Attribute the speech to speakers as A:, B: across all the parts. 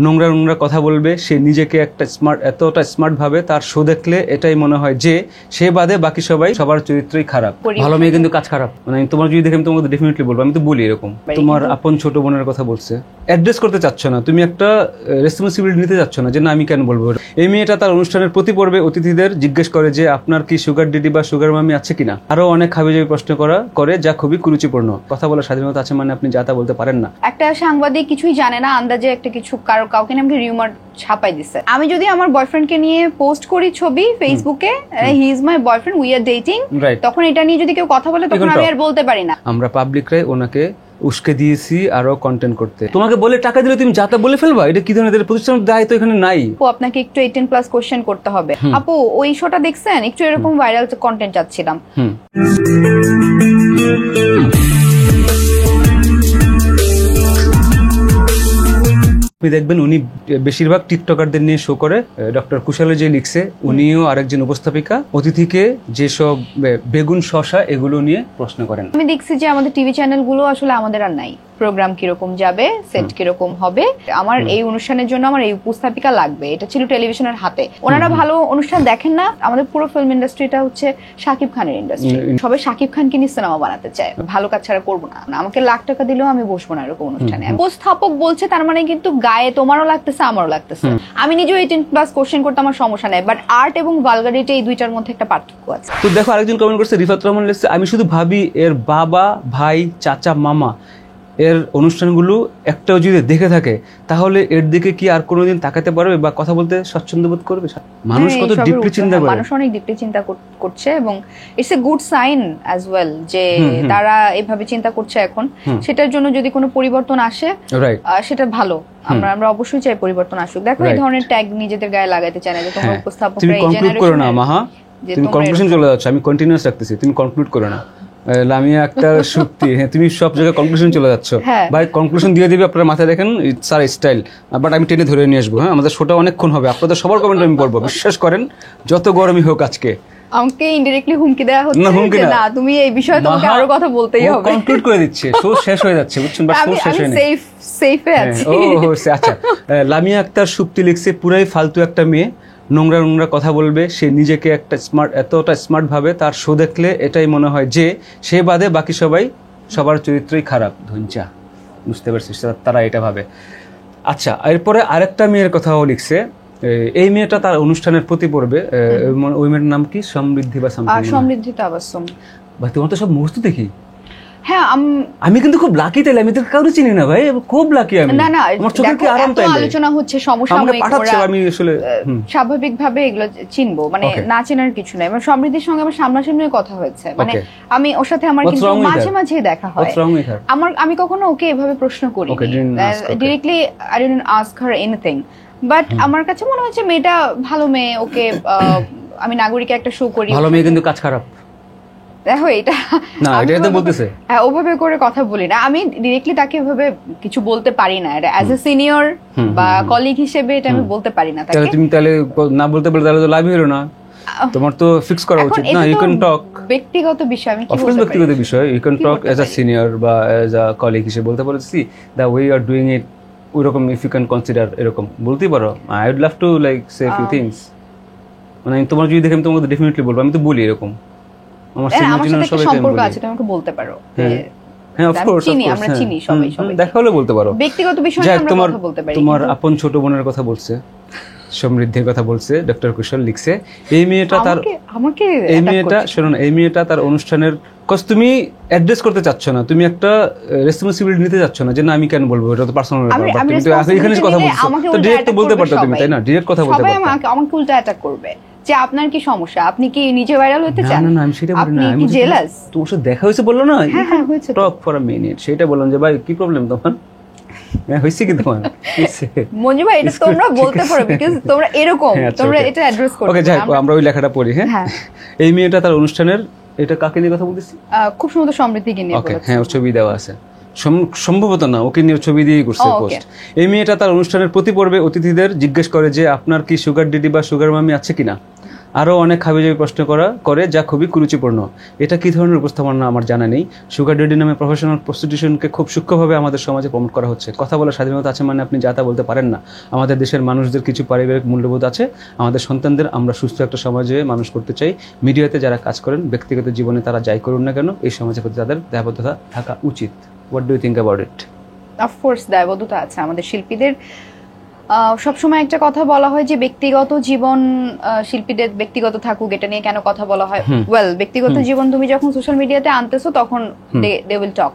A: নোংরা নোংরা কথা বলবে, সে নিজেকে একটা এতটা স্মার্ট ভাবে, তার শো দেখলে এটাই মনে হয় যে সে বাদে বাকি সবার চরিত্রই খারাপ। ভালো মেয়ে কিন্তু কাজ খারাপ। মানে তোমার যদি দেখে আমি তোমাকে ডেফিনেটলি বলবো, আমি তো বলি এরকম। তোমার আপন ছোট বোনের কথা বলছে, অ্যাড্রেস করতে চাচ্ছ না, তুমি একটা রেসপন্সিবিলিটি নিতে চাচ্ছ না যে না আমি কেন বলবো। এই মেয়েটা তার অনুষ্ঠানের প্রতি পর্বে অতিথিদের জিজ্ঞেস করে যে আপনার কি সুগার ডিডি বা সুগার মামি আছে কিনা। আরো অনেক হাবিজাবি প্রশ্ন করে যা খুবই কুরুচিপূর্ণ। কথা বলার স্বাধীনতা আছে মানে আপনি যা তা বলতে পারেন না।
B: একটা সাংবাদিক কিছুই জানে না, আন্দাজে একটা কিছু কাউকে নামকে রিউমার ছাপাই দিছে। আমি যদি আমার বয়ফ্রেন্ডকে নিয়ে পোস্ট করি ছবি ফেসবুকে, he is my boyfriend, we are dating, তখন এটা নিয়ে যদি কেউ কথা বলে তখন আমি আর বলতে পারি না।
A: আমরা পাবলিকরাই ওনাকে উস্কে দিয়েছি আরো কন্টেন্ট করতে। তোমাকে বলে টাকা দিলে তুমি যাতা বলে ফেলবা, এটা কি ধরনের প্রতিষ্ঠানের দায়িত্ব এখানে নাই।
B: আপু আপনাকে একটু 18+ কোশ্চেন করতে হবে। আপু ওই শোটা দেখছেন? একটু এরকম ভাইরাল কন্টেন্ট চাচ্ছিলাম।
A: আপনি দেখবেন উনি বেশিরভাগ টিকটকারদের নিয়ে শো করে। ডক্টর কুশালে যে লিখছে, উনিও আরেকজন উপস্থাপিকা অতিথিকে যেসব বেগুন শশা এগুলো নিয়ে প্রশ্ন করেন।
B: আমি দেখছি যে আমাদের টিভি চ্যানেলগুলো আসলে আমাদের আর নাই। প্রোগ্রাম কিরকম যাবে, সেট কিরকম হবে, আমার এই অনুষ্ঠানের জন্য আমার এই উপস্থাপিকা লাগবে, এটা ছিল টেলিভিশনের হাতে। ওনারা ভালো অনুষ্ঠান দেখেন না। আমাদের পুরো ফিল্ম ইন্ডাস্ট্রিটা হচ্ছে শাকিব খানের ইন্ডাস্ট্রি। সবাই শাকিব খানকে নিয়ে সিনেমা বানাতে চায়। ভালো কাজ ছাড়া করবো না, আমাকে লাখ টাকা দিলেও আমি বসবো না এরকম অনুষ্ঠানে। উপস্থাপক বলছে তার মানে কিন্তু গায়ে তোমারও লাগতেছে আমারও লাগতেছে। আমি নিজেও 18+ কোশ্চেন করতে আমার সমস্যা নেই, বাট আর্ট এবং ভালগারিটি এই দুইটার মধ্যে একটা পার্থক্য আছে।
A: তো দেখো আরেকজন কমেন্ট করছে, রিফাত রহমান লিখছে, আমি শুধু ভাবি এর বাবা ভাই চাচা মামা এর অনুষ্ঠানগুলো একটাও যদি দেখে থাকে তাহলে এর দিকে কি আর কোনোদিন তাকাতে পারবে বা কথা বলতে স্বচ্ছন্দ বোধ করবে? মানুষ কত ডিপলি চিন্তা করে,
B: মানুষ অনেক ডিপলি চিন্তা করছে এবং it's a good sign as well যে তারা এভাবে চিন্তা করছে এখন। সেটার জন্য যদি কোনো পরিবর্তন আসে সেটা ভালো। আমরা অবশ্যই চাই পরিবর্তন আসুক। দেখো এই ধরনের ট্যাগ নিজেদের গায়ে লাগাইতে চায় না যে তোমরা উপস্থাপকরা এই জেনারেশন করো না মাহা,
A: তুমি কনক্লুশন চলে যাচ্ছ। আমি কন্টিনিউয়াস রাখতেছি, তুমি কনক্লুড করো না। লামিয়া একটা শক্তি, হ্যাঁ তুমি সব জায়গায় কনক্লুশন চলে যাচ্ছ ভাই। কনক্লুশন দিয়ে দিবে আপনারা মাথায় দেখেন, স্যার স্টাইল, বাট আমি টেনে ধরে নিয়ে আসবো। হ্যাঁ আমাদের শোটা অনেকক্ষণ হবে, আপনাদের সবার কমেন্ট আমি পড়বো, বিশ্বাস করেন যত গরমই হোক। আজকে
B: আমাকে ইনডাইরেক্টলি হুমকি দেওয়া হচ্ছে না তুমি এই বিষয়ে তোমাকে আরো কথা বলতেই হবে।
A: কনক্লুড করে দিচ্ছে, শো শেষ হয়ে যাচ্ছে বুঝছেন, বাট শো শেষ হয়নি।
B: সেফে আছি।
A: ও আচ্ছা, লামিয়া আক্তার সুপ্তি লিখছে, পুরাই ফালতু একটা মেয়ে, নোংরা নোংরা কথা বলবে, সে নিজেকে একটা এতটা স্মার্ট ভাবে, তার শো দেখলে এটাই মনে হয় যে সে বাদে বাকি সবার চরিত্রই খারাপ। ধৈর্যা বুঝতে পারছিস, তারা এটা ভাবে। আচ্ছা, এরপরে আরেকটা মেয়ের কথাও লিখছে। এই মেয়েটা তার অনুষ্ঠানের প্রতি পড়বে, ওই মেয়ের নাম কি? সমৃদ্ধি বা
B: সমৃদ্ধি তাবাসসুম।
A: ভাই তোমার তো সব মুহূর্ত দেখি।
B: হ্যাঁ
A: আমি কিন্তু খুব লাকি, তাইলে আমি তো কাউকে চিনি না ভাই, খুব লাকি আমি।
B: না আমার চোখে কি আরাম তাইলে আলোচনা হচ্ছে সমসাময়িক,
A: আমি আসলে
B: স্বাভাবিকভাবে এগুলো চিনবো, মানে না চেনার কিছু নাই। মানে সমৃদ্ধির সঙ্গে আমার সামনাসামনি কথা হয়েছে, মানে আমি ওর সাথে আমার কিন্তু মাঝে মাঝে দেখা হয়। আমি কখনো ওকে এভাবে প্রশ্ন করি directly, I didn't ask her anything, but আমার কাছে মনে হচ্ছে মেয়েটা ভালো মেয়ে। ওকে আমি নাগরিকে একটা শো করি,
A: ভালো মেয়ে কিন্তু কাজ খারাপ।
B: দেখো এটা না, এটা তো বলতেছে, হ্যাঁ ওভাবে করে কথা বলি না আমি ডিরেক্টলি, তাকে ওভাবে কিছু বলতে পারি না। এটা অ্যাজ এ সিনিয়র বা কলিগ হিসেবে এটা আমি বলতে পারি না তাকে।
A: তুমি তাহলে না বলতে পারলে তাহলে তো লাভ হলো না, তোমার তো ফিক্স করা উচিত না। ইউ ক্যান টক
B: ব্যক্তিগত বিষয়, আমি কি বলতে পারি
A: ব্যক্তিগত বিষয়, you can talk as a senior বা অ্যাজ আ কলিগ হিসেবে বলতে পারো, see the way you are doing it, ওইরকম ইফ ইউ ক্যান কনসিডার, এরকম বলতেই পারো। I would love to like say few things. মানে তোমার যদি দেখে আমি তোমাকে ডেফিনেটলি বলবো, আমি তো বলি এরকম। আমার
B: সাথে সম্পর্ক আছে, তুমি আমাকে বলতে পারো।
A: হ্যাঁ অফ কোর্স,
B: আমরা চিনি সবাই,
A: দেখা হলে বলতে পারো।
B: ব্যক্তিগত বিষয়ে আমরা কথা বলতে পারি।
A: তোমার আপন ছোট বোনের কথা বলছে, সমৃদ্ধির কথা বলছে, ডক্টর কুশল লিখছে, এই মেয়েটা শোনো না, এই মেয়েটা তার অনুষ্ঠানের তুমি অ্যাড্রেস করতে চাচ্ছ না, তুমি একটা রেসপন্সিবিলিটি নিতে চাচ্ছ না যে না আমি কেন বলবো, এটা তো পার্সোনাল ব্যাপার। তুমি তো এখানে কথা বলছো, তো ডিরেক্ট বলতে পারতো তুমি, তাই না? ডিরেক্ট কথা বলতে পারতো।
B: আমাকে উল্টা অ্যাটাক করবে যে আপনার কি সমস্যা, আপনি কি নিজে ভাইরাল হতে চান?
A: না আমি সেটা বলি না,
B: আমি জেলাস।
A: তোমার সাথে দেখা হয়েছে বললো না,
B: হ্যাঁ হয়েছে,
A: টক ফর আ মিনিট, সেটা বললাম যে ভাই কি প্রবলেম তোমার, হইছে কি তোমার?
B: মঞ্জু ভাই এটা তোমরা বলতে পারো, বিকজ তোমরা এরকম, তোমরা এটা অ্যাড্রেস করো।
A: ওকে যাই, আমরা ওই লেখাটা পড়ি। হ্যাঁ এই মেয়েটা তার অনুষ্ঠানের, এটা কাকে নিয়ে কথা বলতেছি?
B: খুব সুন্দর সমৃদ্ধিকে নিয়ে বলেছে।
A: হ্যাঁ ওর ছবি দেওয়া আছে, সম্ভবত না ওকে নিয়ে ছবি দিয়েই করছে পোস্ট। এই মেয়েটা তার অনুষ্ঠানের প্রতি পর্বে অতিথিদের জিজ্ঞেস করে যে আপনার কি সুগার ডিডি বা সুগার মামি আছে কিনা। আরও অনেক হাবিজাবি প্রশ্ন করে যা খুবই কুরুচিপূর্ণ। এটা কী ধরনের উপস্থাপনা আমার জানা নেই। সুগার ডেডি নামে প্রফেশনাল প্রস্টিটিউশনকে খুব সূক্ষ্মভাবে আমাদের সমাজে প্রমোট করা হচ্ছে। কথা বলার স্বাধীনতা আছে মানে আপনি যা তা বলতে পারেন না। আমাদের দেশের মানুষদের কিছু পারিবারিক মূল্যবোধ আছে। আমাদের সন্তানদের আমরা সুস্থ একটা সমাজে মানুষ করতে চাই। মিডিয়াতে যারা কাজ করেন, ব্যক্তিগত জীবনে তারা যাই করুন না কেন, এই সমাজের প্রতি তাদের দায়বদ্ধতা থাকা উচিত। What do you think about it?
B: Of course দায়বদ্ধতা আছে আমাদের শিল্পীদের। সবসময় একটা কথা বলা হয় যে ব্যক্তিগত জীবন শিল্পীদের ব্যক্তিগত থাকুক, এটা নিয়ে কেন কথা বলা হয়? ওয়েল, ব্যক্তিগত জীবন তুমি যখন সোশ্যাল মিডিয়াতে আনতেছো তখন দে উইল টক।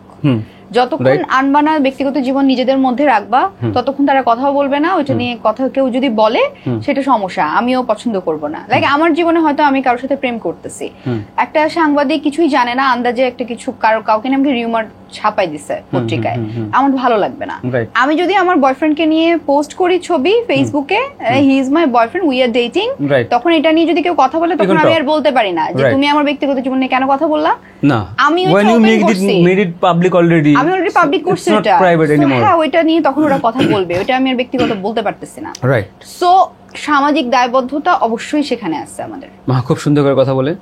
B: যতক্ষণ আনবা না ব্যক্তিগত জীবন নিজেদের মধ্যে রাখবা, ততক্ষণ তারা কথাও বলবে না। ওইটা নিয়ে কথা কেউ যদি বলে সেটা সমস্যা, আমিও পছন্দ করব না। লাইক আমার জীবনে হয়তো আমি কারোর সাথে প্রেম করতেছি, একটা সাংবাদিক কিছুই জানে না, আন্দাজে একটা কিছু কাউকে নামে রিউমার ছাপাই দিছে পত্রিকায়, আমার ভালো লাগবে না। আমি যদি আমার বয়ফ্রেন্ডকে নিয়ে পোস্ট করি ছবি ফেসবুকে, he is my boyfriend, we are dating, তখন এটা নিয়ে যদি কেউ কথা বলে তখন আমি আর বলতে পারি না যে তুমি আমার ব্যক্তিগত জীবন নিয়ে কেন কথা বললা।
A: না,
B: আমি
A: when you made it public already,
B: আমি অলরেডি পাবলিক করছি এটা, হ্যাঁ ওইটা নিয়ে তখন ওরা কথা বলবে, ওইটা আমি আর ব্যক্তিগত বলতে পারতেছি না। রাইট। সো সামাজিক দায়বদ্ধতা অবশ্যই সেখানে আছে আমাদের।
A: মা খুব সুন্দর করে কথা বলে।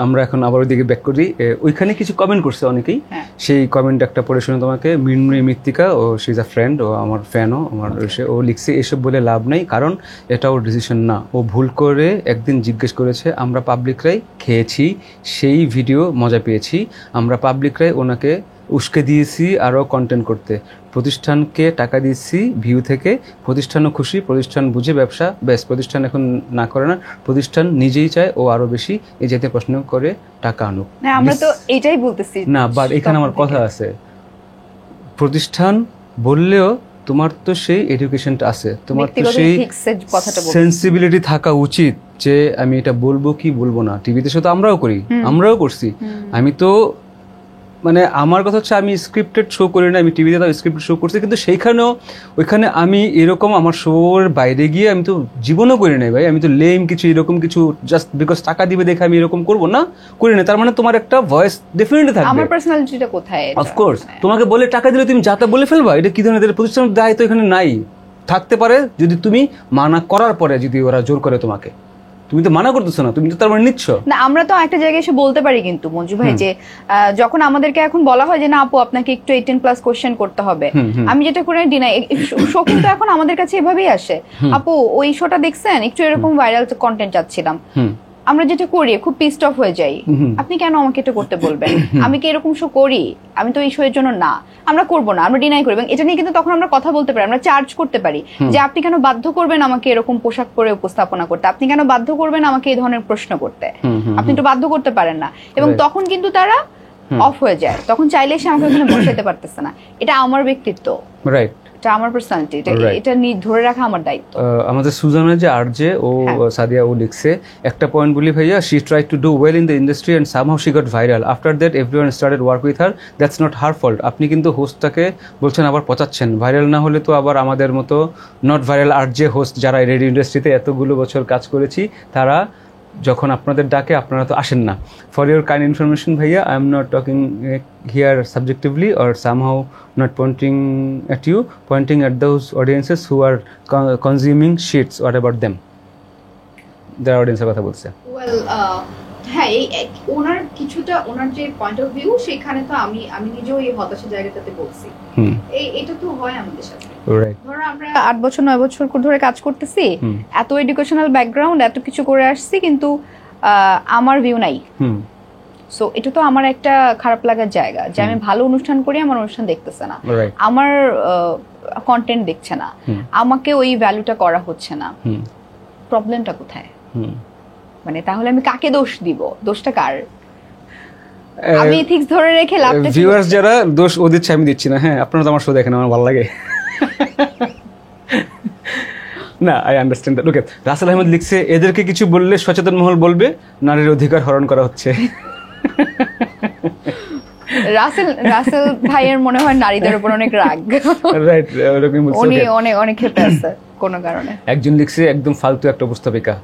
A: আমরা এখন আবার ওইদিকে ব্যাক করি। ওইখানে কিছু কমেন্ট করছে অনেকেই, সেই কমেন্ট একটা পড়ে শুনে তোমাকে। মৃন্ময়ী মৃত্তিকা, ও শি ইজ আ ফ্রেন্ড, ও আমার ফ্যানও আমার। ও লিখছে এসব বলে লাভ নেই, কারণ এটা ওর ডিসিশন না। ও ভুল করে একদিন জিজ্ঞেস করেছে, আমরা পাবলিকরাই খেয়েছি, সেই ভিডিও মজা পেয়েছি, আমরা পাবলিকরাই ওনাকে উস্কে দিয়েছি আরও কন্টেন্ট করতে, প্রতিষ্ঠানকে টাকা দিচ্ছি ভিউ থেকে, প্রতিষ্ঠানও খুশি, প্রতিষ্ঠান বুঝে ব্যবসা, বেশ প্রতিষ্ঠান এখন না করে না, প্রতিষ্ঠান নিজেই চায় ও আরো বেশি এই জাতীয় প্রশ্ন করে টাকা আনুক।
B: আমরা তো এটাই বলতেছি
A: না, বাট এখানে আমার কথা আছে, প্রতিষ্ঠান বললেও তোমার তো সেই এডুকেশনটা আছে, তোমার তো সেই সেন্সিবিলিটি থাকা উচিত যে আমি এটা বলবো কি বলবো না। টিভিতে শুধু আমরাও করি, আমরাও করছি। আমি তো মানে আমার কথা হচ্ছে আমি স্ক্রিপ্টেড শো করি না, আমি টিভিতে তাও স্ক্রিপ্টেড শো করছি, কিন্তু সেইখানেও ওইখানে আমি এরকম আমার শোর বাইরে গিয়ে আমি তো জীবনও করি নাই ভাই। আমি তো লেম কিছু এরকম কিছু জাস্ট বিকজ টাকা দিবে দেখে আমি এরকম করবো না, করি না। তার মানে তোমার একটা ভয়েস ডেফিনেটলি থাকবে।
B: আমার পার্সোনালিটিটা কোথায়?
A: অফকোর্স তোমাকে বলে টাকা দিলে তুমি যাতা বলে ফেলবা, এটা কি ধরনের প্রতিষ্ঠানের দায়িত্ব এখানে নাই। থাকতে পারে যদি তুমি মানা করার পরে যদি ওরা জোর করে তোমাকে, তুমি তো মানা করতেছো না, তুমি তো তার মানে নিচ্ছ
B: না। আমরা তো একটা জায়গায় এসে বলতে পারি কিন্তু মঞ্জু ভাই যে যখন আমাদেরকে এখন বলা হয় যে না আপু আপনাকে একটু 18+ কোশ্চেন করতে হবে, আমি যেটা করে ডিনাই শো, কিন্তু এখন আমাদের কাছে এভাবেই আসে, আপু ওই শোটা দেখছেন, একটু এরকম ভাইরাল কন্টেন্ট চাচ্ছিলাম। আমরা যেটা করি খুব পিসড অফ হয়ে যাই, আপনি কেন আমাকে এটা করতে বলবেন? আমি কি এরকম শো করি? আমি তো এই শো এর জন্য না, আমরা করবো না, আমরা ডিনাই করি। এবং এটা নিয়ে কিন্তু তখন আমরা কথা বলতে পারি, আমরা চার্জ করতে পারি যে আপনি কেন বাধ্য করবেন আমাকে এরকম পোশাক পরে উপস্থাপনা করতে, আপনি কেন বাধ্য করবেন আমাকে এই ধরনের প্রশ্ন করতে, আপনি তো বাধ্য করতে পারেন না। এবং তখন কিন্তু তারা অফ হয়ে যায়, তখন চাইলে সে আমাকে ওখানে বসাইতে পারতেছে না। এটা আমার ব্যক্তিত্ব, রাইট, এটা আমার পার্সোনালিটি, এটা ধরে রাখা আমার দায়িত্ব।
A: আমাদের সুজানা যে আরজে ও সাদিয়া ও লিখছে একটা পয়েন্ট বলি ভাইয়া, she tried to do well in the industry and somehow she got viral, after that everyone started work with her, that's not her fault. আপনি কিন্তু হোস্টটাকে বলছেন আবার পচাচ্ছেন, ভাইরাল না হলে তো আবার আমাদের মতো নট ভাইরাল আরজে হোস্ট যারা রেডিও ইন্ডাস্ট্রিতে এতগুলো বছর কাজ করেছি, তারা যখন আপনাদের ডাকে আপনারা তো আসেন না। ফর ইউর কাইন্ড ইনফরমেশন ভাইয়া, I am not talking here subjectively or somehow not pointing at you, pointing at those audiences who are consuming shits. What about them? Their audience কথা বলছে।
B: Well, হ্যাঁ, ওনার কিছুটা ওনার যে পয়েন্ট অফ ভিউ সেখানে তো আমি নিজেও এই হতাশার জায়গাটাতে বলছি। এটা তো হয় আমাদের সাথে। ধরো আমরা 8 বছর 9 বছর ধরে কাজ করতেছি, এত এডুকেশনাল ব্যাকগ্রাউন্ড, এত কিছু করে আসছি, কিন্তু আমার ভিউ নাই। সো এটা তো আমার একটা খারাপ লাগার জায়গা যে আমি ভালো অনুষ্ঠান করি, আমার অনুষ্ঠান দেখতেছে না, আমার কন্টেন্ট দেখছে না, আমাকে ওই ভ্যালুটা করা হচ্ছে না। প্রবলেমটা কোথায়? মানে তাহলে আমি কাকে দোষ দিব? দোষটা কার? আমি এথিক্স ধরে রেখে লাভটা কি?
A: ভিউয়ার্স যারা দোষ ও দিচ্ছে আমি দিচ্ছি না। হ্যাঁ, আপনারা তো আমার শো দেখেন, আমার ভালো লাগে না। I understand that. Okay, Rasel Ahmed লিখছে এদেরকে কিছু বললে সচেতন মহল বলবে নারীর অধিকার হরণ করা হচ্ছে।
B: রাসেল ভাইয়ের মনে হয় নারীদের উপর অনেক রাগ,
A: রাইট, ওরকম বলছে।
B: উনি অনেক ক্ষেপে আছে কোনো কারণে।
A: একজন লিখছে একদম ফালতু একটা উপস্থাপিকা।